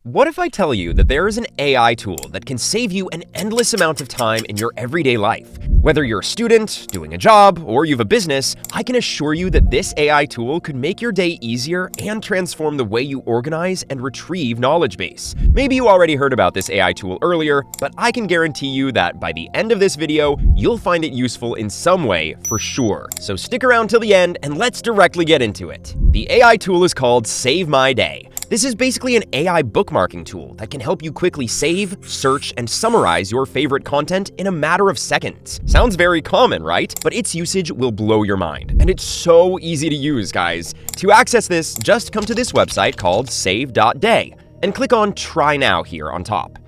What if I tell you that there is an AI tool that can save you an endless amount of time in your everyday life? Whether you're a student, doing a job, or you have a business, I can assure you that this AI tool could make your day easier and transform the way you organize and retrieve knowledge base. Maybe you already heard about this AI tool earlier, but I can guarantee you that by the end of this video, you'll find it useful in some way for sure. So stick around till the end and let's directly get into it. The AI tool is called Save My Day. This is basically an AI bookmarking tool that can help you quickly save, search, and summarize your favorite content in a matter of seconds. Sounds very common, right? But its usage will blow your mind. And it's so easy to use, guys. To access this, just come to this website called save.day and click on Try Now here on top.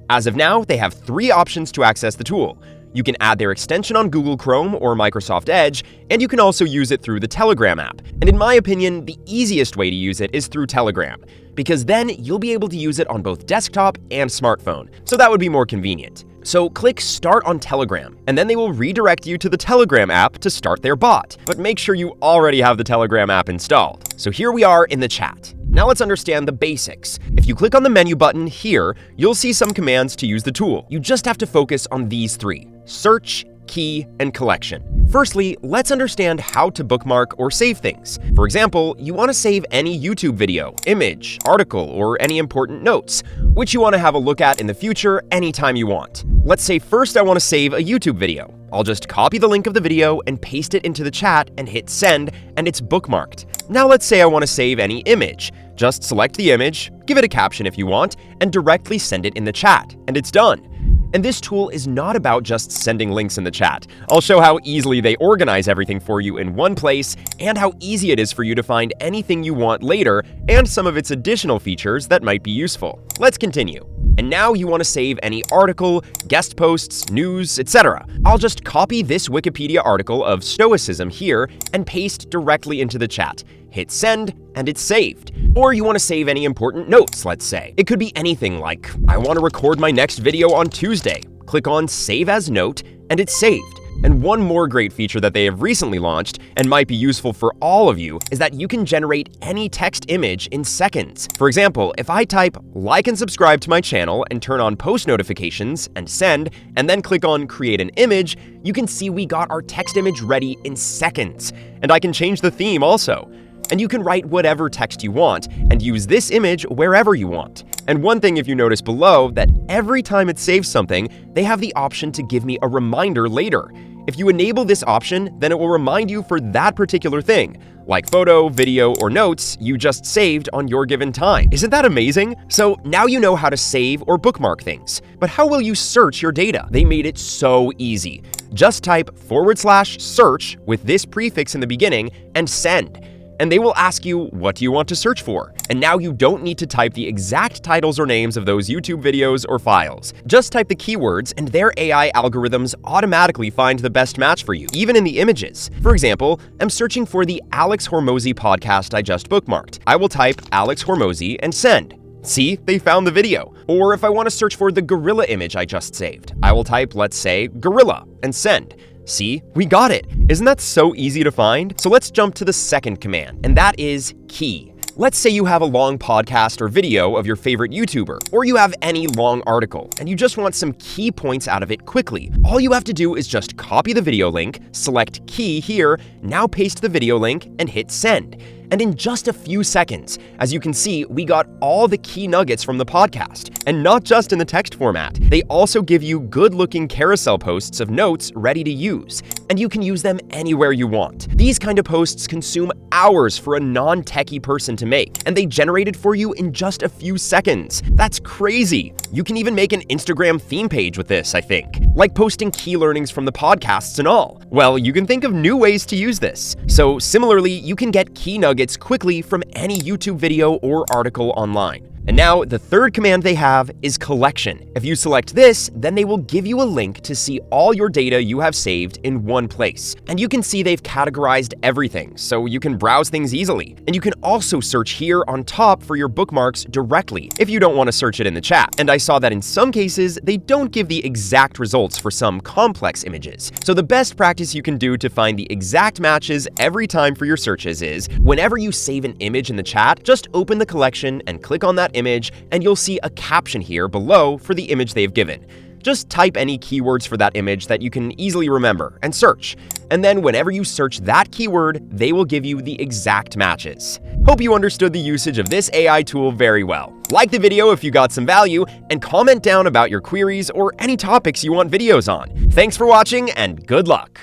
As of now, they have 3 options to access the tool. You can add their extension on Google Chrome or Microsoft Edge, and you can also use it through the Telegram app. And in my opinion, the easiest way to use it is through Telegram, because then you'll be able to use it on both desktop and smartphone, so that would be more convenient. So click Start on Telegram, and then they will redirect you to the Telegram app to start their bot. But make sure you already have the Telegram app installed. So here we are in the chat. Now let's understand the basics. If you click on the menu button here, you'll see some commands to use the tool. You just have to focus on these 3: search, key, and collection. Firstly, let's understand how to bookmark or save things. For example, you want to save any YouTube video, image, article, or any important notes, which you want to have a look at in the future anytime you want. Let's say first I want to save a YouTube video. I'll just copy the link of the video and paste it into the chat and hit send, and it's bookmarked. Now let's say I want to save any image. Just select the image, give it a caption if you want, and directly send it in the chat, and it's done. And this tool is not about just sending links in the chat. I'll show how easily they organize everything for you in one place and how easy it is for you to find anything you want later and some of its additional features that might be useful. Let's continue. And now you want to save any article, guest posts, news, etc. I'll just copy this Wikipedia article of Stoicism here and paste directly into the chat. Hit send, and it's saved. Or you want to save any important notes, let's say. It could be anything like, I want to record my next video on Tuesday. Click on Save as Note, and it's saved. And one more great feature that they have recently launched, and might be useful for all of you, is that you can generate any text image in seconds. For example, if I type like and subscribe to my channel and turn on post notifications and send, and then click on create an image, you can see we got our text image ready in seconds. And I can change the theme also. And you can write whatever text you want and use this image wherever you want. And one thing, if you notice below, that every time it saves something, they have the option to give me a reminder later. If you enable this option, then it will remind you for that particular thing, like photo, video, or notes you just saved on your given time. Isn't that amazing? So now you know how to save or bookmark things. But how will you search your data? They made it so easy. Just type /search with this prefix in the beginning and send. And they will ask you, what do you want to search for? And now you don't need to type the exact titles or names of those YouTube videos or files. Just type the keywords and their AI algorithms automatically find the best match for you, even in the images. For example, I'm searching for the Alex Hormozi podcast I just bookmarked. I will type Alex Hormozi and send. See, they found the video. Or if I want to search for the gorilla image I just saved, I will type, let's say, gorilla and send. See, we got it. Isn't that so easy to find? So let's jump to the second command, and that is key. Let's say you have a long podcast or video of your favorite YouTuber, or you have any long article, and you just want some key points out of it quickly. All you have to do is just copy the video link, select key here, now paste the video link, and hit send. And in just a few seconds, as you can see, we got all the key nuggets from the podcast, and not just in the text format. They also give you good-looking carousel posts of notes ready to use, and you can use them anywhere you want. These kind of posts consume hours for a non-techie person to make, and they generate it for you in just a few seconds. That's crazy. You can even make an Instagram theme page with this, I think, like posting key learnings from the podcasts and all. Well, you can think of new ways to use this. So similarly, you can get key nuggets quickly from any YouTube video or article online. And now, the third command they have is collection. If you select this, then they will give you a link to see all your data you have saved in one place. And you can see they've categorized everything, so you can browse things easily. And you can also search here on top for your bookmarks directly, if you don't want to search it in the chat. And I saw that in some cases, they don't give the exact results for some complex images. So the best practice you can do to find the exact matches every time for your searches is, whenever you save an image in the chat, just open the collection and click on that image, and you'll see a caption here below for the image they've given. Just type any keywords for that image that you can easily remember and search. And then whenever you search that keyword, they will give you the exact matches. Hope you understood the usage of this AI tool very well. Like the video if you got some value, and comment down about your queries or any topics you want videos on. Thanks for watching, and good luck!